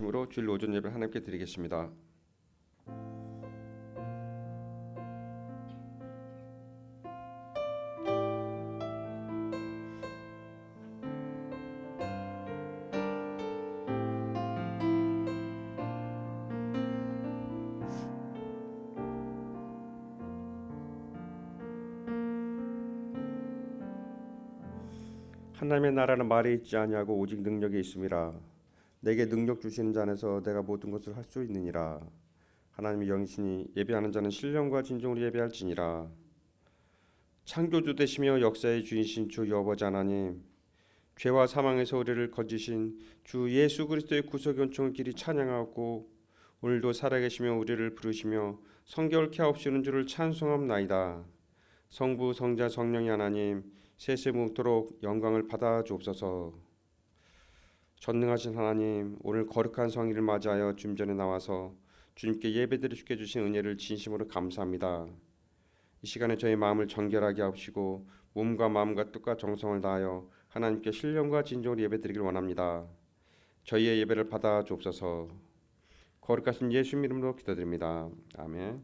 으로 주일 오전 예배를 하나님께 드리겠습니다. 하나님의 나라는 말에 있지 아니하고 오직 능력에 있음이라. 내게 능력 주시는 자 안에서 내가 모든 것을 할 수 있느니라. 하나님의 영이시니 예배하는 자는 신령과 진정으로 예배할지니라. 창조주 되시며 역사의 주이신 주 여호와 하나님, 죄와 사망에서 우리를 건지신 주 예수 그리스도의 구속 연총을 길이 찬양하고 오늘도 살아계시며 우리를 부르시며 성결케 하옵시는 주를 찬송함나이다. 성부 성자 성령의 하나님, 세세무토록 영광을 받아 주옵소서. 전능하신 하나님, 오늘 거룩한 성일을 맞이하여 주님 전에 나와서 주님께 예배드리게 주신 은혜를 진심으로 감사합니다. 이 시간에 저희 마음을 정결하게 하시고 몸과 마음과 뜻과 정성을 다하여 하나님께 신령과 진정으로 예배드리길 원합니다. 저희의 예배를 받아 주옵소서. 거룩하신 예수님 이름으로 기도드립니다. 아멘.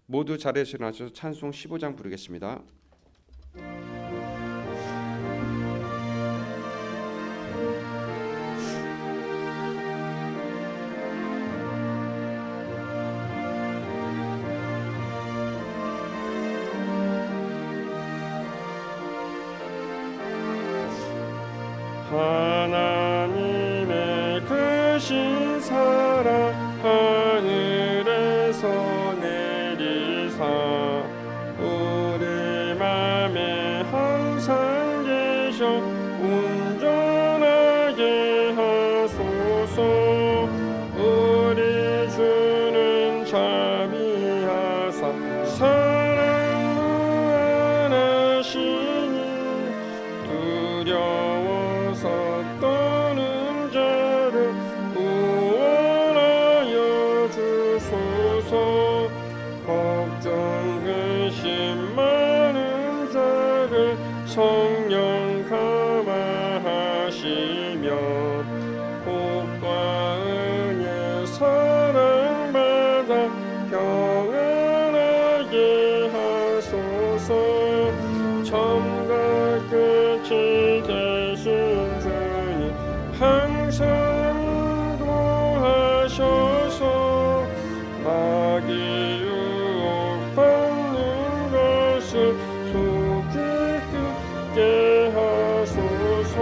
모두 자리에서 일어나셔서 찬송 15장 부르겠습니다. 하나님의 크신 사랑 하늘에서 내리사 우리 맘에 항상 계셔 온전하게 하소서. 우리 주는 자비하사 사랑 무한하시니 두려워서 떠는 자를 구원하여 주소서. 걱정 근심 많은 자를 성령 감화하시며 복과 은혜 사랑받아 평안하게 하소서. 처음과 끝이 되신 주님 항상 인도하셔서 마귀 유혹받는 것을 속히 끊게 하소서.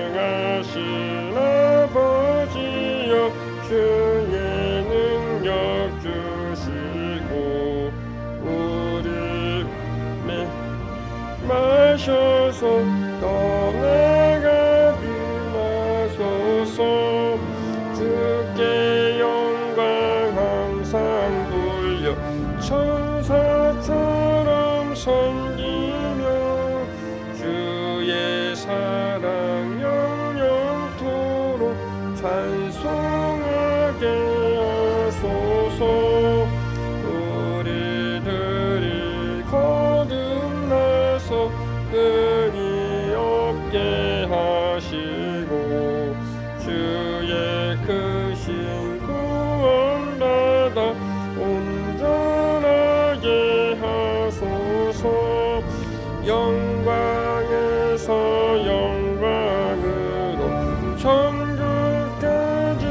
전능하신 아버지여 주의 능력 주시고 우리 마셔서 떠나가지 마소서. 주께 영광 항상 돌려 천사처럼 섬기며 주의 사랑 영영토록 찬송하게 하소서. 우리들이 거듭나서 끈이 없게 하시고 주의 크신 구원받아 온전하게 하소서. 영광에서 영광으로 천국까지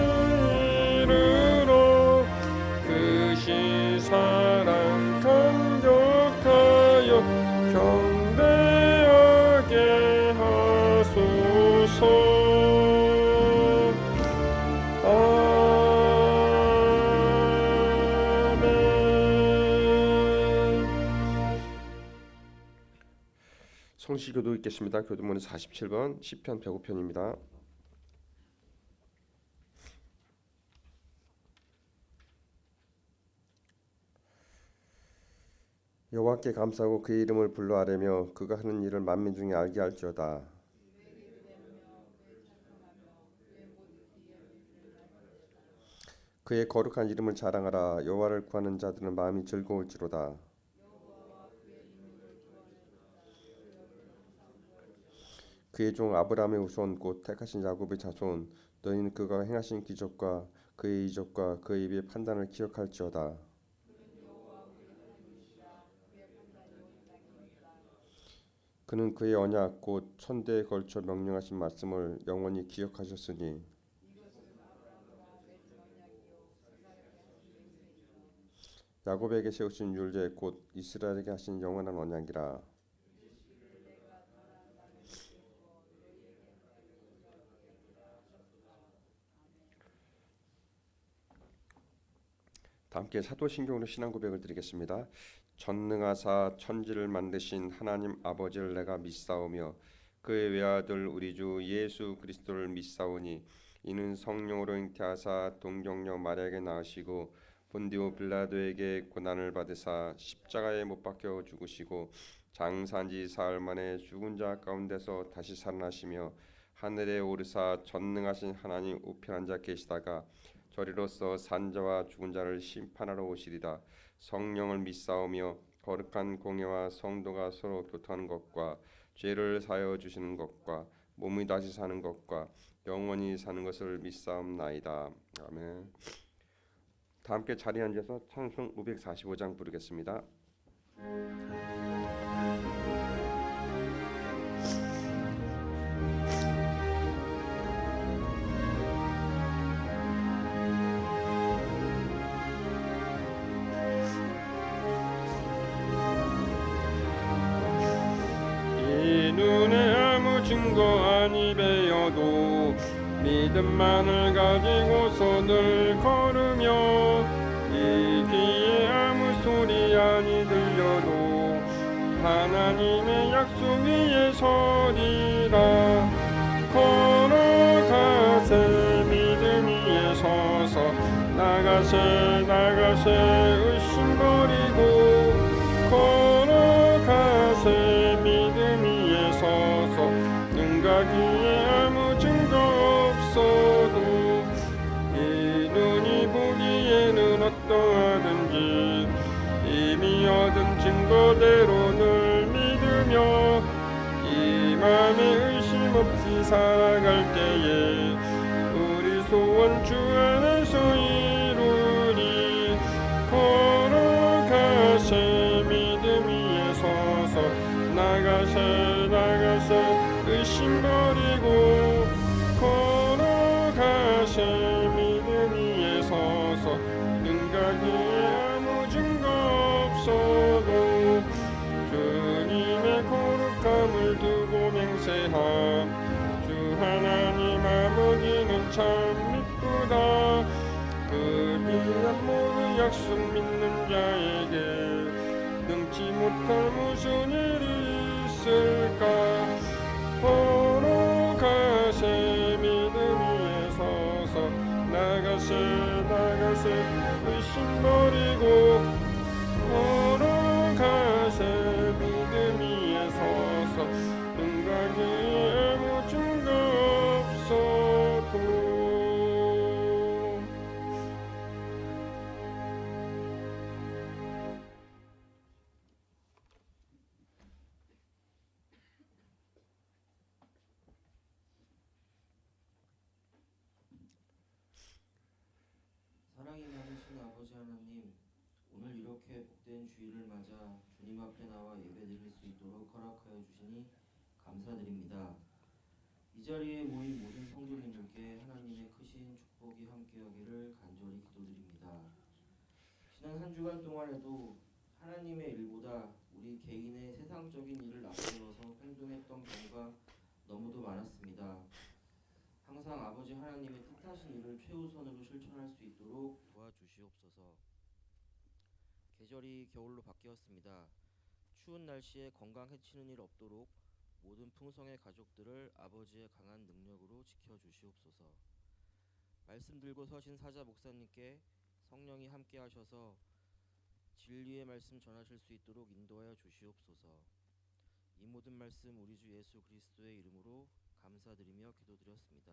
이르러 크신 사랑 감격하여 경배하게 하소서. 성시교도 읽겠습니다. 교도문은 47번, 시편 105편입니다. 여호와께 감사하고 그의 이름을 불러 아뢰며 그가 하는 일을 만민 중에 알게 할지어다. 그의 거룩한 이름을 자랑하라. 여호와를 구하는 자들은 마음이 즐거울지로다. 그의 종 아브라함의 후손 곧 택하신 야곱의 자손 너희는 그가 행하신 기적과 그의 이적과 그의 입의 판단을 기억할지어다. 그는 그의 언약 곧 천대에 걸쳐 명령하신 말씀을 영원히 기억하셨으니 야곱에게 세우신 율례 곧 이스라엘에게 하신 영원한 언약이라. 다 함께 사도신경으로 신앙 고백을 드리겠습니다. 전능하사 천지를 만드신 하나님 아버지를 내가 믿사오며 그의 외아들 우리 주 예수 그리스도를 믿사오니 이는 성령으로 잉태하사 동정녀 마리아에게 낳으시고 본디오 빌라도에게 고난을 받으사 십자가에 못 박혀 죽으시고 장사한지 사흘 만에 죽은 자 가운데서 다시 살아나시며 하늘에 오르사 전능하신 하나님 우편 앉아 계시다가 저리로서 산자와 죽은 자를 심판하러 오시리다. 성령을 믿사오며 거룩한 공예와 성도가 서로 교통하는 것과 죄를 사하여 주시는 것과 몸이 다시 사는 것과 영원히 사는 것을 믿사옵나이다. 아멘. 다 함께 자리에 앉아서 찬송 545장 부르겠습니다. 이 눈에 아무 증거 아니 배어도 믿음만을 가지고서 늘 걸으며 이 귀에 아무 소리 아니 들려도 하나님의 약속 위에 서리라. 걸어가세 믿음 위에 서서 나가세 의심 버리고 걸어가세 믿음 위에 서서 눈과 귀에 아무 증거 없어도 이 눈이 보기에는 어떠하든지 이미 얻은 증거대로 늘 믿으며 이 맘에 의심 없이 살아갈 때에 우리 소원 주 안에서 이루리. 걸어가세 믿음 위에 서서 나가세 의심 버리고 걸어가세 믿음 위에 서서 눈과 귀에 아무 증거 없어도 주님의 거룩함을 두고 맹세함. 주 하나님 아버지는 참 미쁘다. 그 귀한 모든 약속 믿는 자에게 능치 못할 무슨 일이 있을까. 걸어가세 믿음 위에 서서 나가세 의심 버리고 걸어가세 믿음 위에 서서 눈과 귀에 아무 증거 없어도. 사랑이 많으신 아버지 하나님, 오늘 이렇게 복된 주일을 맞아 주님 앞에 나와 예배드릴 수 있도록 허락하여 주시니 감사드립니다. 이 자리에 모인 모든 성도님들께 하나님의 크신 축복이 함께하기를 간절히 기도드립니다. 지난 한 주간 동안에도 하나님의 일보다 우리 개인의 세상적인 일을 앞세워서 행동했던 경우가 너무도 많았습니다. 항상 아버지 하나님의 뜻하신 일을 최우선으로 실천할 수 있도록 도와주시옵소서. 계절이 겨울로 바뀌었습니다. 추운 날씨에 건강 해치는 일 없도록 모든 풍성의 가족들을 아버지의 강한 능력으로 지켜주시옵소서. 말씀 들고 서신 사자 목사님께 성령이 함께 하셔서 진리의 말씀 전하실 수 있도록 인도하여 주시옵소서. 이 모든 말씀 우리 주 예수 그리스도의 이름으로 감사드리며 기도드렸습니다.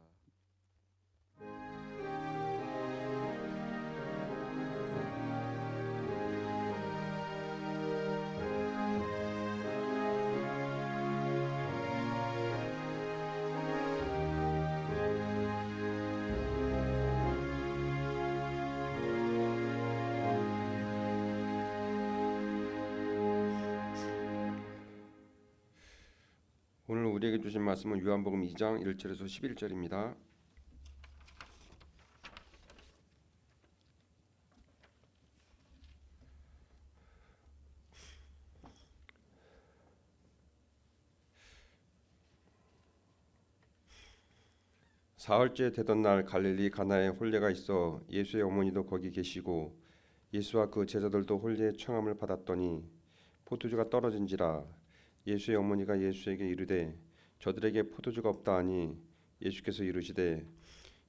우리에게 주신 말씀은 요한복음 2장 1절에서 11절입니다. 사흘째 되던 날 갈릴리 가나에 혼례가 있어 예수의 어머니도 거기 계시고 예수와 그 제자들도 혼례의 청함을 받았더니 포도주가 떨어진지라. 예수의 어머니가 예수에게 이르되 저들에게 포도주가 없다 하니 예수께서 이르시되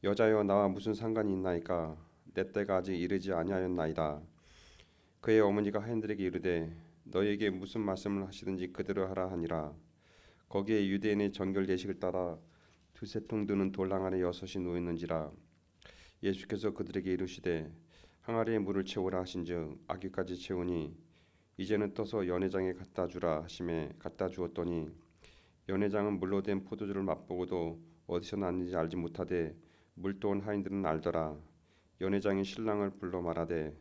여자여 나와 무슨 상관이 있나이까 내 때가 아직 이르지 아니하였나이다. 그의 어머니가 하인들에게 이르되 너희에게 무슨 말씀을 하시든지 그대로 하라 하니라. 거기에 유대인의 정결 예식을 따라 두세 통 드는 돌랑 안에 여섯이 놓였는지라. 예수께서 그들에게 이르시되 항아리에 물을 채우라 하신즉 아귀까지 채우니 이제는 떠서 연회장에 갖다 주라 하심에 갖다 주었더니 연회장은 물로 된 포도주를 맛보고도 어디서 났는지 알지 못하되 물도온 하인들은 알더라. 연회장이 신랑을 불러 말하되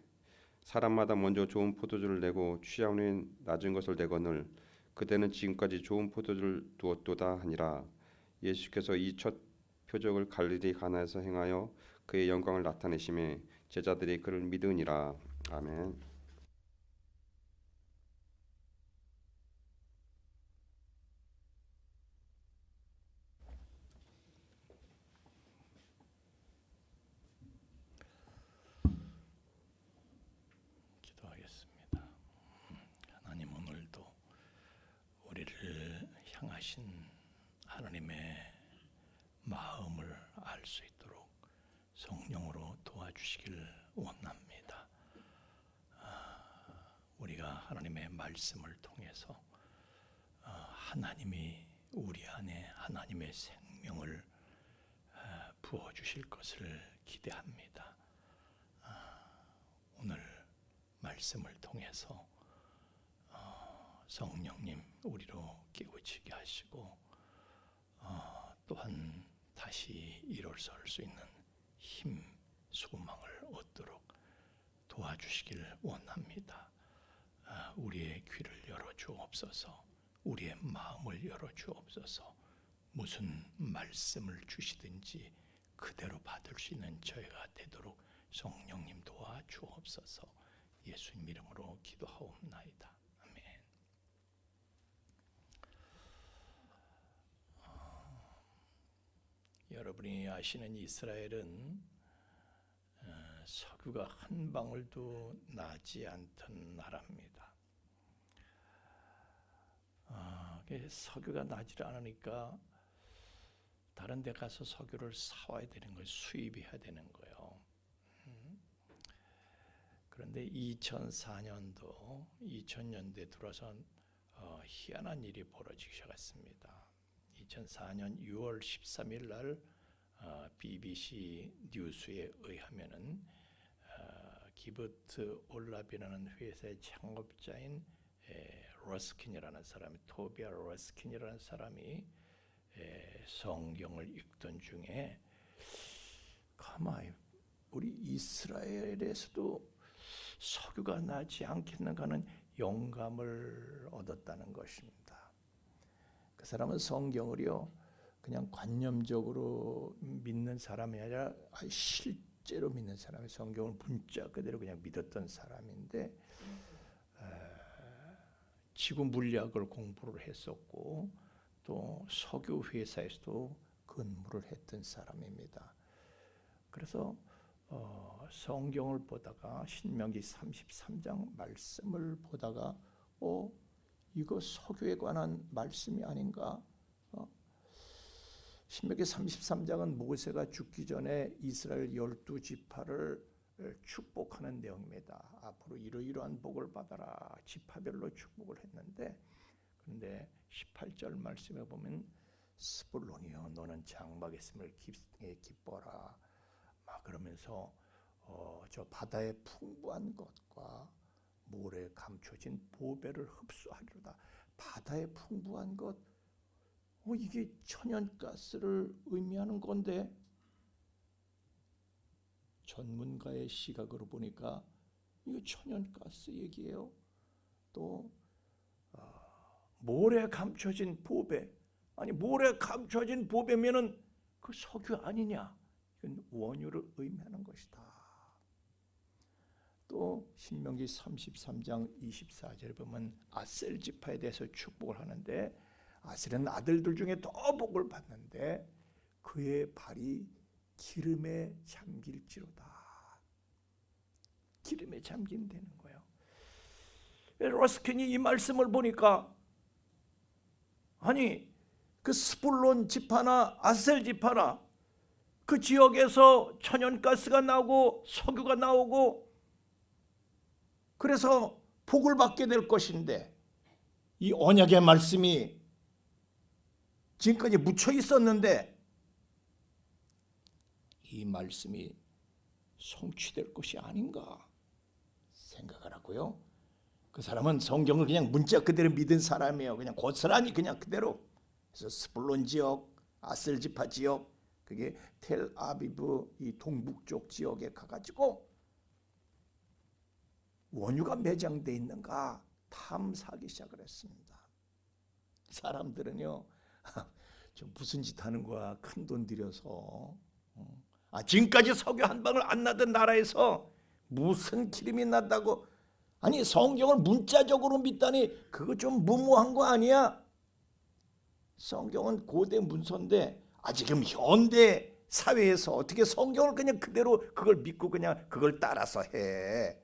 사람마다 먼저 좋은 포도주를 내고 취한 후에 낮은 것을 내거늘 그대는 지금까지 좋은 포도주를 두었도다 하니라. 예수께서 이 첫 표적을 갈릴리 가나에서 행하여 그의 영광을 나타내심에 제자들이 그를 믿으니라. 아멘. 기도하겠습니다. 하나님, 오늘도 우리를 향하신 하나님의 마음을 알 수 있도록 성령으로 도와주시길 원합니다. 우리가 하나님의 말씀을 통해서 하나님이 우리 안에 하나님의 생명을 부어주실 것을 기대합니다. 오늘 말씀을 통해서 성령님 우리로 깨우치게 하시고 또한 다시 일어설 수 있는 힘, 소망을 얻도록 도와주시길 원합니다. 우리의 귀를 열어주옵소서. 우리의 마음을 열어주옵소서. 무슨 말씀을 주시든지 그대로 받을 수 있는 저희가 되도록 성령님 도와주옵소서. 예수님 이름으로 기도하옵나이다. 아멘. 여러분이 아시는 이스라엘은 석유가 한 방울도 나지 않던 나라입니다. 석유가 나지 않으니까 다른 데 가서 석유를 사와야 되는 거예요. 수입해야 되는 거예요. 그런데 2004년도, 2000년대 들어서 희한한 일이 벌어지기 시작했습니다. 2004년 6월 13일 날 BBC 뉴스에 의하면은 기브트 올랍이라는 회사의 창업자인 러스킨이라는 사람이, 토비아 러스킨이라는 사람이 성경을 읽던 중에 가만히 우리 이스라엘에서도 석유가 나지 않겠는가 하는 영감을 얻었다는 것입니다. 그 사람은 성경을요 그냥 관념적으로 믿는 사람이 아니라 실제로 믿는 사람이, 성경을 문자 그대로 그냥 믿었던 사람인데 지구 물리학을 공부를 했었고 또 석유 회사에서도 근무를 했던 사람입니다. 그래서 성경을 보다가 신명기 33장 말씀을 보다가 이거 석유에 관한 말씀이 아닌가? 신명기 33장은 모세가 죽기 전에 이스라엘 12지파를 축복하는 내용입니다. 앞으로 이러이러한 복을 받아라. 지파별로 축복을 했는데, 그런데 18절 말씀에 보면 스불론이여 너는 장막에 있음을 기뻐라. 막 그러면서 저 바다의 풍부한 것과 모래에 감춰진 보배를 흡수하리로다. 바다의 풍부한 것, 이게 천연가스를 의미하는 건데, 전문가의 시각으로 보니까 이거 천연가스 얘기예요. 또 모래에 감춰진 보배, 아니 모래 감춰진 보배면은 그 석유 아니냐? 이건 원유를 의미하는 것이다. 또 신명기 33장 24절에 보면 아셀 지파에 대해서 축복을 하는데 아셀은 아들들 중에 더 복을 받는데 그의 발이 기름에 잠길지로다. 기름에 잠긴다는 거예요. 러스킨이 이 말씀을 보니까 아니 그 스불론 지파나 아셀 지파나 그 지역에서 천연가스가 나오고 석유가 나오고 그래서 복을 받게 될 것인데 이 언약의 말씀이 지금까지 묻혀 있었는데 이 말씀이 성취될 것이 아닌가 생각을 하고요. 그 사람은 성경을 그냥 문자 그대로 믿은 사람이에요. 그냥 고스란히 그냥 그대로. 그래서 스불론 지역, 아셀 지파 지역, 그게 텔아비브 이 동북쪽 지역에 가가지고 원유가 매장돼 있는가 탐사하기 시작을 했습니다. 사람들은요, 좀 무슨 짓 하는 거야? 큰 돈 들여서. 지금까지 석유 한 방울 안 나던 나라에서 무슨 기름이 난다고? 아니 성경을 문자적으로 믿다니 그거 좀 무모한 거 아니야? 성경은 고대 문서인데 지금 현대 사회에서 어떻게 성경을 그냥 그대로 그걸 믿고 그냥 그걸 따라서 해?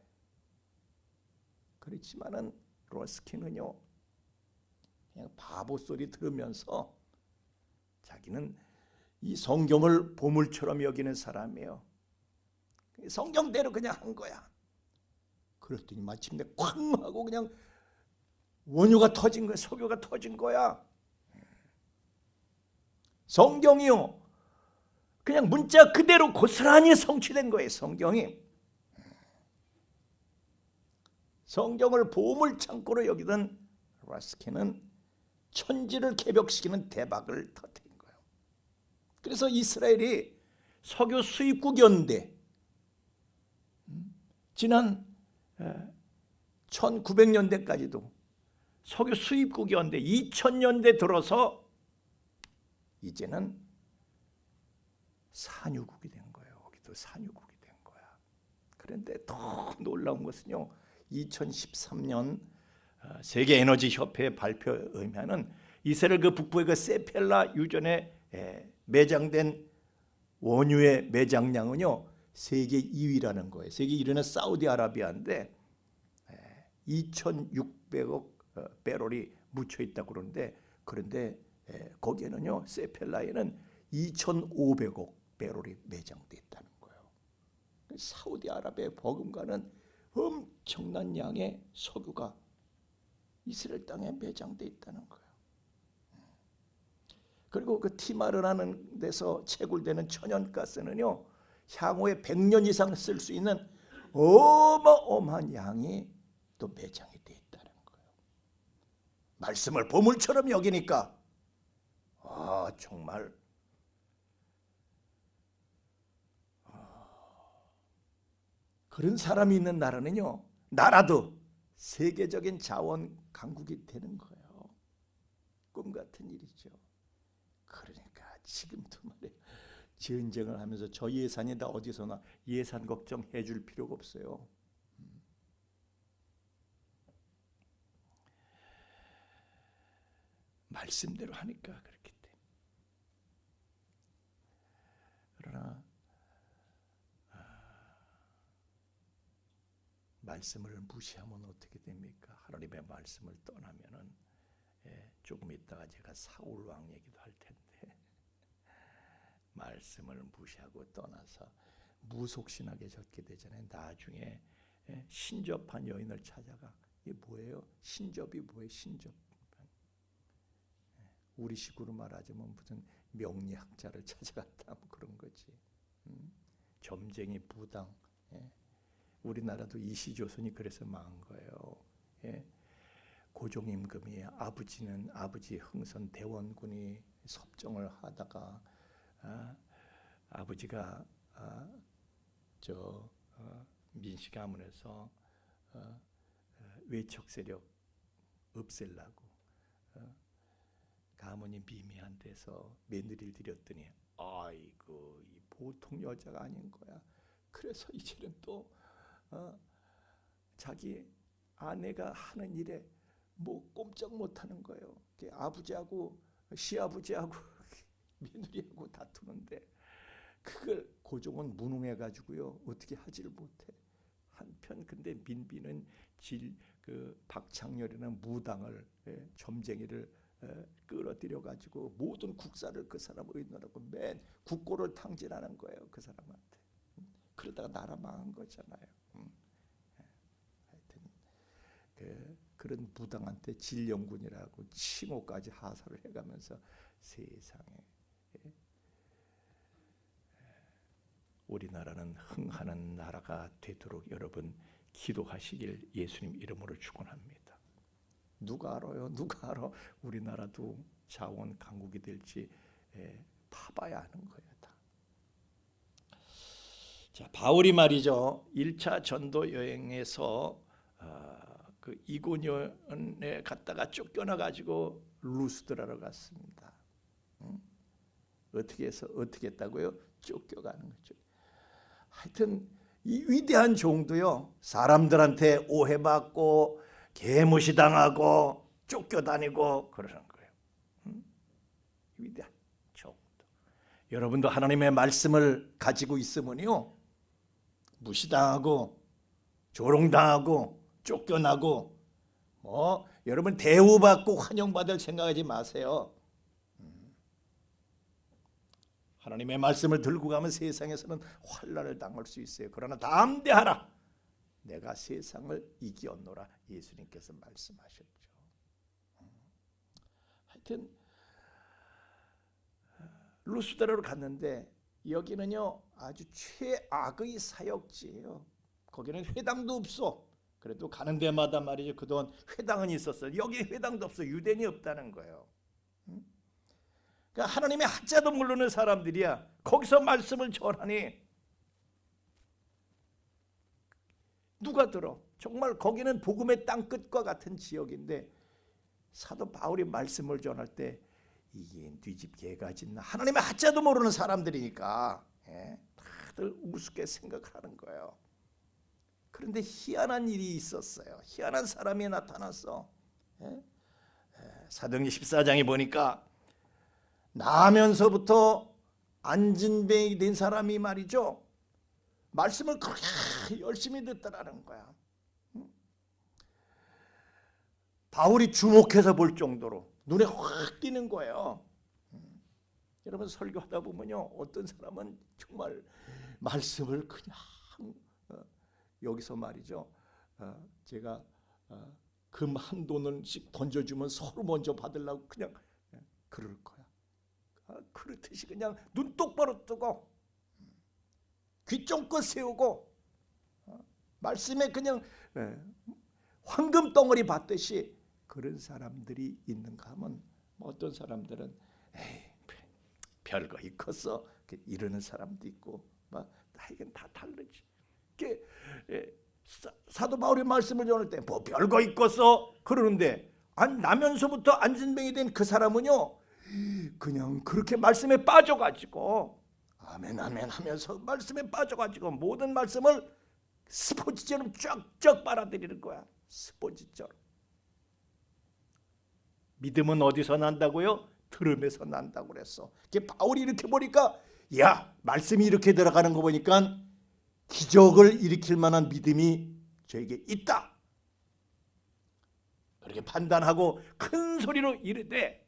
그렇지만은 러스킨은요 그냥 바보 소리 들으면서 자기는 이 성경을 보물처럼 여기는 사람이에요. 성경대로 그냥 한 거야. 그랬더니 마침내 쾅 하고 그냥 원유가 터진 거야. 석유가 터진 거야. 성경이요 그냥 문자 그대로 고스란히 성취된 거예요. 성경을 보물창고로 여기던 러스킨은 천지를 개벽시키는 대박을 터뜨린 거예요. 그래서 이스라엘이 석유 수입국이었는데 지난 1900년대까지도 석유 수입국이었는데 2000년대 들어서 이제는 산유국이 된 거예요. 거기도 산유국이 된 거야. 그런데 더 놀라운 것은요. 2013년 세계 에너지 협회 발표에 의하면 이스라엘 그 북부의 그 세펠라 유전에 매장된 원유의 매장량은요 세계 2위라는 거예요. 세계 1위는 사우디아라비아인데 2,600억 배럴이 묻혀 있다고 그런데 거기에는요 세펠라에는 2,500억 배럴이 매장돼 있다는 거예요. 사우디아라비아의 버금가는 엄청난 양의 석유가 이스라엘 땅에 매장돼 있다는 거예요. 그리고 그 티마르라는 데서 채굴되는 천연가스는요 향후에 100년 이상 쓸 수 있는 어마어마한 양이 또 매장이 돼 있다는 거예요. 말씀을 보물처럼 여기니까 정말 그런 사람이 있는 나라는요 나라도 세계적인 자원 강국이 되는 거예요. 꿈 같은 일이죠. 그러니까 지금도 말이에요. 전쟁을 하면서 저 예산이 다 어디서나 예산 걱정해 줄 필요가 없어요. 말씀대로 하니까 그렇기 때문에. 그러나 말씀을 무시하면 어떻게 됩니까? 하나님의 말씀을 떠나면은 조금 있다가 제가 사울 왕 얘기도 할 텐데 말씀을 무시하고 떠나서 무속신학에 젖게 되잖아요. 나중에 신접한 여인을 찾아가. 이게 뭐예요? 신접이 뭐예요? 신접. 우리식으로 말하자면 무슨 명리학자를 찾아갔다 뭐 그런 거지. 점쟁이 부당. 우리나라도 이시조선이 그래서 망한 거예요. 고종임금이 아버지 흥선 대원군이 섭정을 하다가 아버지가 민씨 가문에서 외척 세력 없애려고 가문이 미미한 데서 며느리를 들였더니 아이고 이 보통 여자가 아닌 거야. 그래서 이제는 또 자기 아내가 하는 일에 뭐 꼼짝 못하는 거예요. 아버지하고 시아버지하고 며느리하고 다투는데 그걸 고종은 무능해가지고요 어떻게 하지를 못해. 한편 근데 민비는 그 박창렬이라는 무당을 점쟁이를 끌어들여 가지고 모든 국사를 그 사람 의논하고 맨 국고를 탕진하는 거예요 그 사람한테. 그러다가 나라 망한 거잖아요. 하여튼 그런 무당한테 진령군이라고 칭호까지 하사를 해가면서 세상에 우리나라는 흥하는 나라가 되도록 여러분 기도하시길 예수님 이름으로 축원합니다. 누가 알아요? 누가 알아? 우리나라도 자원 강국이 될지 봐봐야 하는 거예요. 다. 자, 바울이 말이죠. 1차 전도 여행에서 그 이고년에 갔다가 쫓겨나 가지고 루스드라로 갔습니다. 어떻게 해서 어떻게 했다고요? 쫓겨가는 거죠. 하여튼 이 위대한 종도요 사람들한테 오해받고 개무시당하고 쫓겨다니고 그러는 거예요. 위대한 종도. 여러분도 하나님의 말씀을 가지고 있으면요 무시당하고 조롱당하고 쫓겨나고 뭐 여러분 대우받고 환영받을 생각하지 마세요. 하나님의 말씀을 들고 가면 세상에서는 환난을 당할 수 있어요. 그러나 담대하라. 내가 세상을 이기었노라. 예수님께서 말씀하셨죠. 하여튼 루스드라로 갔는데 여기는요 아주 최악의 사역지예요. 거기는 회당도 없어. 그래도 가는 데마다 말이죠. 그동안 회당은 있었어요. 여기 회당도 없어. 유대인이 없다는 거예요. 그러니까 하나님의 한자도 모르는 사람들이야. 거기서 말씀을 전하니 누가 들어? 정말 거기는 복음의 땅끝과 같은 지역인데 사도 바울이 말씀을 전할 때 이게 뉘집 개가 짖나 하나님의 한자도 모르는 사람들이니까 다들 우습게 생각하는 거예요. 그런데 희한한 일이 있었어요. 희한한 사람이 나타났어. 사도행전 14장에 보니까 나면서부터 안진뱅이 된 사람이 말이죠. 말씀을 그렇게 열심히 듣더라는 거야. 바울이 주목해서 볼 정도로 눈에 확 띄는 거예요. 여러분 설교하다 보면요. 어떤 사람은 정말 말씀을 그냥 여기서 말이죠. 제가 금 한 돈씩 던져주면 서로 먼저 받으려고 그냥 그럴 거야. 그렇듯이 그냥 눈 똑바로 뜨고 귀 쫑긋 세우고 말씀에 그냥 황금 덩어리 받듯이 그런 사람들이 있는가 하면 어떤 사람들은 별거 있겠어 이러는 사람도 있고 막 이건 다 다르지. 사도 바울의 말씀을 전할 때 뭐 별거 있겠어 그러는데 나면서부터 안진뱅이 된 그 사람은요 그냥 그렇게 말씀에 빠져가지고 아멘 아멘 하면서 말씀에 빠져가지고 모든 말씀을 스포츠처럼 쫙쫙 빨아들이는 거야. 스포츠처럼. 믿음은 어디서 난다고요? 들음에서 난다고 그랬어. 바울이 이렇게 보니까 야 말씀이 이렇게 들어가는 거 보니까 기적을 일으킬 만한 믿음이 저에게 있다. 그렇게 판단하고 큰 소리로 이르되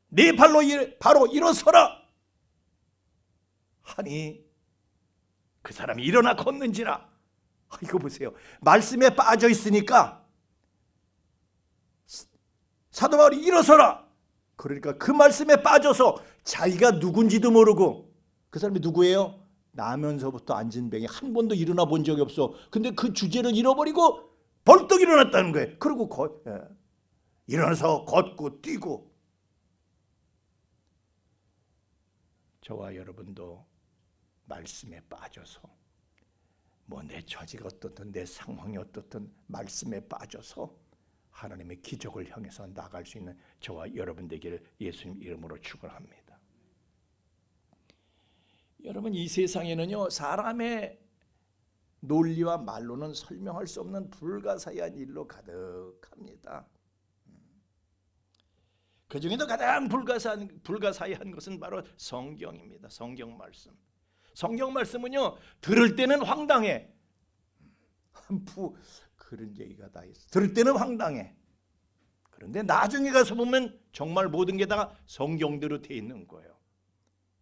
네 발로 바로 일어서라 하니 그 사람이 일어나 걷는지라. 이거 보세요. 말씀에 빠져 있으니까 사도 바울이 일어서라. 그러니까 그 말씀에 빠져서 자기가 누군지도 모르고 그 사람이 누구예요? 나면서부터 안진뱅이 한 번도 일어나 본 적이 없어. 근데 그 주제를 잃어버리고 벌떡 일어났다는 거예요. 그리고 일어나서 걷고 뛰고. 저와 여러분도 말씀에 빠져서 뭐 내 처지가 어떻든 내 상황이 어떻든 말씀에 빠져서 하나님의 기적을 향해서 나갈 수 있는 저와 여러분 되기를 예수님 이름으로 축원합니다. 여러분, 이 세상에는요, 사람의 논리와 말로는 설명할 수 없는 불가사의한 일로 가득합니다. 그 중에도 가장 불가사의한 것은 바로 성경입니다. 성경 말씀. 성경 말씀은요, 들을 때는 황당해. 그런 얘기가 다 있어. 들을 때는 황당해. 그런데 나중에 가서 보면 정말 모든 게 다 성경대로 돼 있는 거예요.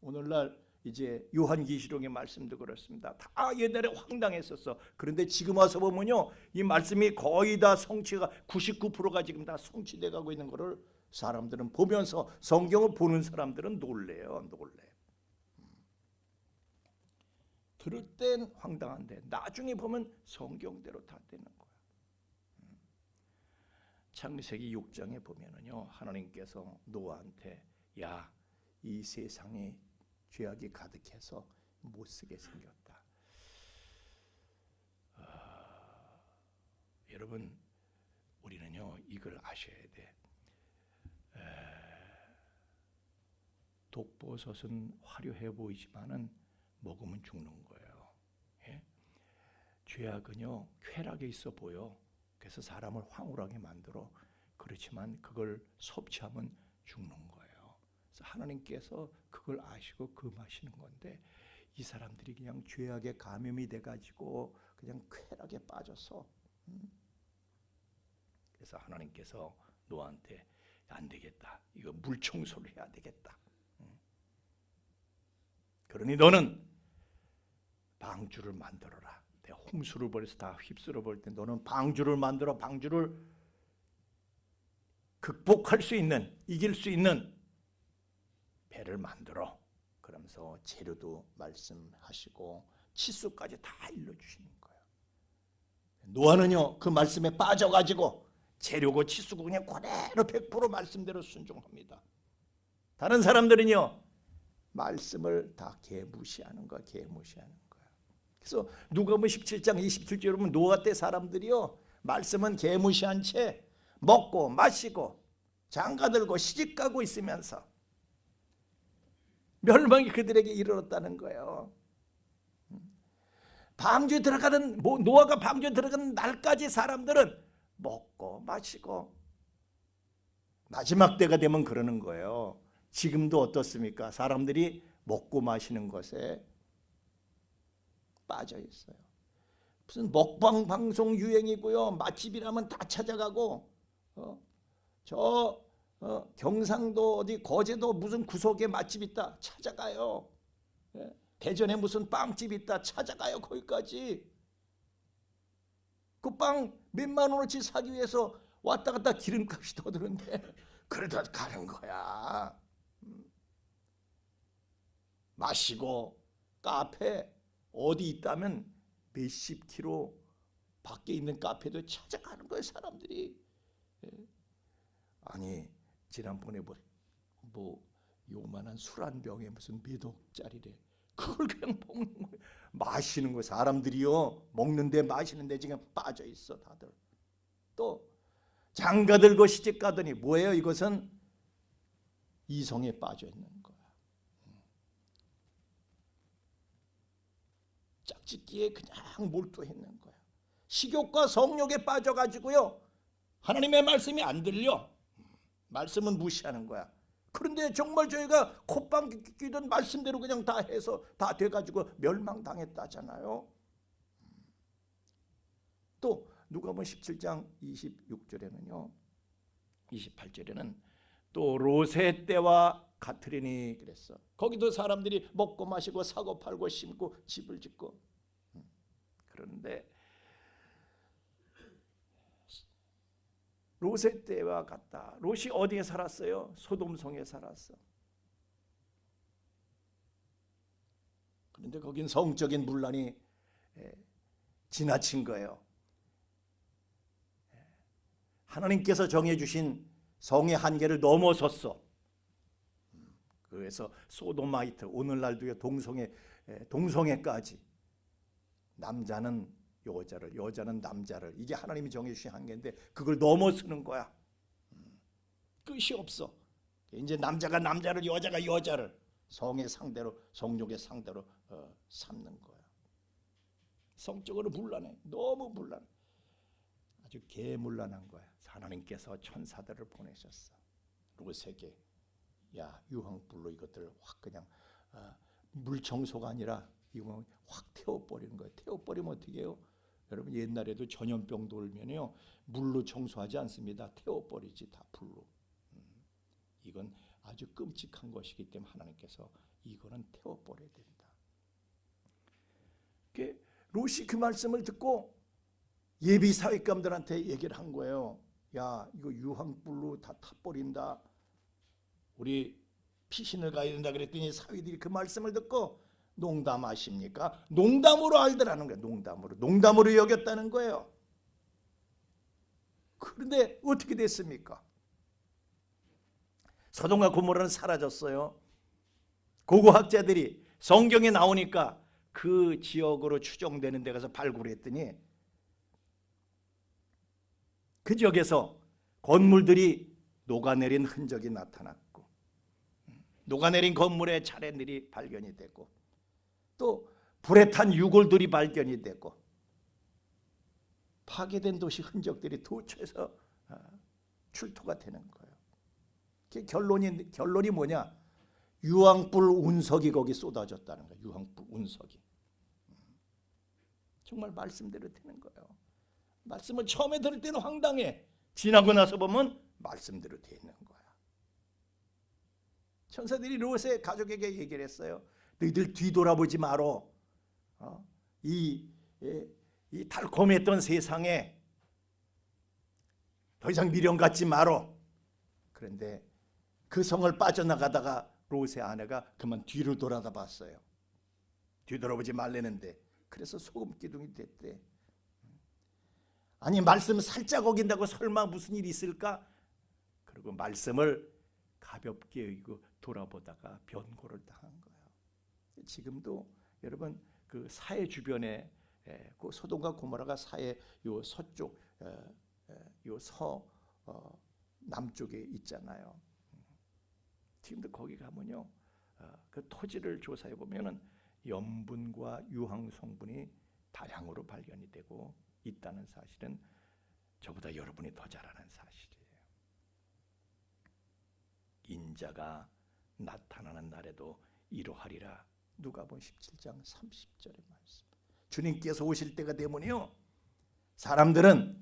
오늘날 이제 요한계시록의 말씀도 그렇습니다. 다 옛날에 황당했었어. 그런데 지금 와서 보면요, 이 말씀이 거의 다 성취가 99%가 지금 다 성취돼 가고 있는 거를 사람들은 보면서, 성경을 보는 사람들은 놀래요. 들을 땐 황당한데 나중에 보면 성경대로 다 되는 거야. 창세기 6장에 보면은요, 하나님께서 노아한테 야, 이 세상에 죄악이 가득해서 못 쓰게 생겼다. 여러분, 우리는요, 이걸 아셔야 돼. 독버섯은 화려해 보이지만은 먹으면 죽는 거예요. 예? 죄악은요, 쾌락에 있어 보여. 그래서 사람을 황홀하게 만들어. 그렇지만 그걸 섭취하면 죽는 거예요. 그래서 하나님께서 그걸 아시고 금하시는 건데, 이 사람들이 그냥 죄악에 감염이 돼가지고 그냥 쾌락에 빠져서, 그래서 하나님께서 노아한테 안 되겠다. 이거 물 청소를 해야 되겠다. 그러니 너는 방주를 만들어라. 내가 홍수를 벌여서 다 휩쓸어 버릴 때 너는 방주를 만들어. 방주를 극복할 수 있는, 이길 수 있는 배를 만들어. 그러면서 재료도 말씀하시고 치수까지 다 일러주시는 거예요. 노아는요, 그 말씀에 빠져가지고 재료고 치수고 그냥 그대로 100% 말씀대로 순종합니다. 다른 사람들은요, 말씀을 다 개무시하는 거야. 그래서 누가복음 17장 27절에 보면 노아 때 사람들이요, 말씀은 개무시한 채 먹고 마시고 장가들고 시집가고 있으면서 멸망이 그들에게 이르렀다는 거예요. 방주에 들어가던, 노아가 방주에 들어가는 날까지 사람들은 먹고 마시고, 마지막 때가 되면 그러는 거예요. 지금도 어떻습니까? 사람들이 먹고 마시는 것에 빠져 있어요. 무슨 먹방 방송 유행이고요. 맛집이라면 다 찾아가고, 경상도 어디 거제도 무슨 구석에 맛집 있다 찾아가요. 대전에 무슨 빵집 있다 찾아가요. 거기까지. 그 빵 몇만 원어치 사기 위해서 왔다 갔다 기름값이 더 드는데 그래도 가는 거야. 마시고 카페 어디 있다면 몇십 킬로 밖에 있는 카페도 찾아가는 거예요, 사람들이. 아니, 지난번에 뭐 요만한 술 한 병에 무슨 몇 억짜리래. 그걸 그냥 먹는 거예요. 마시는 거예요. 사람들이요, 먹는데 마시는데 지금 빠져 있어 다들. 또 장가 들고 시집 가더니 뭐예요? 이것은 이성에 빠져 있는 거야. 짝짓기에 그냥 몰두했는 거야. 식욕과 성욕에 빠져가지고요, 하나님의 말씀이 안 들려. 말씀은 무시하는 거야. 그런데 정말 저희가 콧방 끼던 말씀대로 그냥 다 해서 다 돼가지고 멸망당했다잖아요. 또 누가복음 17장 26절에는요, 28절에는 또 롯의 때와 같으리니 그랬어. 거기도 사람들이 먹고 마시고 사고 팔고 심고 집을 짓고. 그런데 롯의 때와 같다. 롯이 어디에 살았어요? 소돔성에 살았어. 그런데 거긴 성적인 분란이 지나친 거예요. 하나님께서 정해주신 성의 한계를 넘어섰어. 그래서 소도마이트, 오늘날도요, 동성애까지. 남자는 여자를, 여자는 남자를. 이게 하나님이 정해주신 한계인데 그걸 넘어서는 거야. 끝이 없어. 이제 남자가 남자를, 여자가 여자를 성의 상대로, 성욕의 상대로 삼는 거야. 성적으로 문란해. 너무 문란해. 아주 개문란한 거야. 하나님께서 천사들을 보내셨어. 롯에게 야, 유황불로 이것들을 확 그냥 물 청소가 아니라 이거 확 태워버리는 거예요. 태워버리면 어떻게 해요? 여러분 옛날에도 전염병 돌면요 물로 청소하지 않습니다. 태워버리지 다 불로. 이건 아주 끔찍한 것이기 때문에 하나님께서 이거는 태워버려야 된다. 롯이 그 말씀을 듣고 예비 사역감들한테 얘기를 한 거예요. 야, 이거 유황불로 다 타버린다. 우리 피신을 가야 된다 그랬더니 사위들이 그 말씀을 듣고 농담하십니까? 농담으로 알더라는 거예요. 농담으로 여겼다는 거예요. 그런데 어떻게 됐습니까? 소돔과 고모라는 사라졌어요. 고고학자들이 성경에 나오니까 그 지역으로 추정되는 데 가서 발굴했더니 그 지역에서 건물들이 녹아내린 흔적이 나타났고 녹아내린 건물의 차례들이 발견이 됐고 또 불에 탄 유골들이 발견이 됐고 파괴된 도시 흔적들이 도처에서 출토가 되는 거예요. 결론이 뭐냐? 유황불 운석이 거기 쏟아졌다는 거예요. 유황불 운석이. 정말 말씀대로 되는 거예요. 말씀을 처음에 들을 때는 황당해. 지나고 나서 보면 말씀대로 되어 있는 거야. 천사들이 롯의 가족에게 얘기를 했어요. 너희들 뒤돌아보지 마라. 이 달콤했던 세상에 더 이상 미련 갖지 마라. 그런데 그 성을 빠져나가다가 롯의 아내가 그만 뒤를 돌아다 봤어요. 뒤돌아보지 말라는데 그래서 소금 기둥이 됐대. 아니 말씀 살짝 어긴다고 설마 무슨 일이 있을까? 그리고 말씀을 가볍게 여기고 돌아보다가 변고를 당한 거예요. 지금도 여러분 그 사해 주변에 그 소돔과 고모라가 사해 요 서쪽 요 남쪽에 있잖아요. 지금도 거기 가면요 그 토지를 조사해 보면은 염분과 유황 성분이 다량으로 발견이 되고 있다는 사실은 저보다 여러분이 더 잘 아는 사실이에요. 인자가 나타나는 날에도 이러하리라. 누가복음 17장 30절의 말씀. 주님께서 오실 때가 되면요 사람들은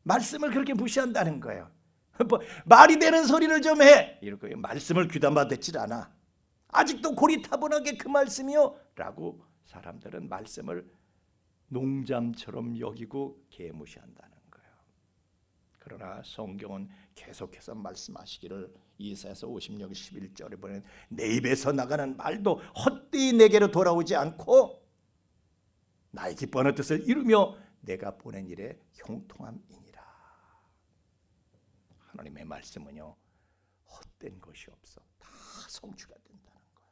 말씀을 그렇게 무시한다는 거예요. 뭐 말이 되는 소리를 좀 해. 이렇게 말씀을 귀담아 듣질 않아. 아직도 고리타분하게 그 말씀이요 라고 사람들은 말씀을 농담처럼 여기고 개무시한다는 거예요. 그러나 성경은 계속해서 말씀하시기를 이사야서 50장 11절에 보면 내 입에서 나가는 말도 헛되이 내게로 돌아오지 않고 나의 기뻐하는 뜻을 이루며 내가 보낸 일에 형통함이니라. 하나님의 말씀은요 헛된 것이 없어. 다 성취가 된다는 거야.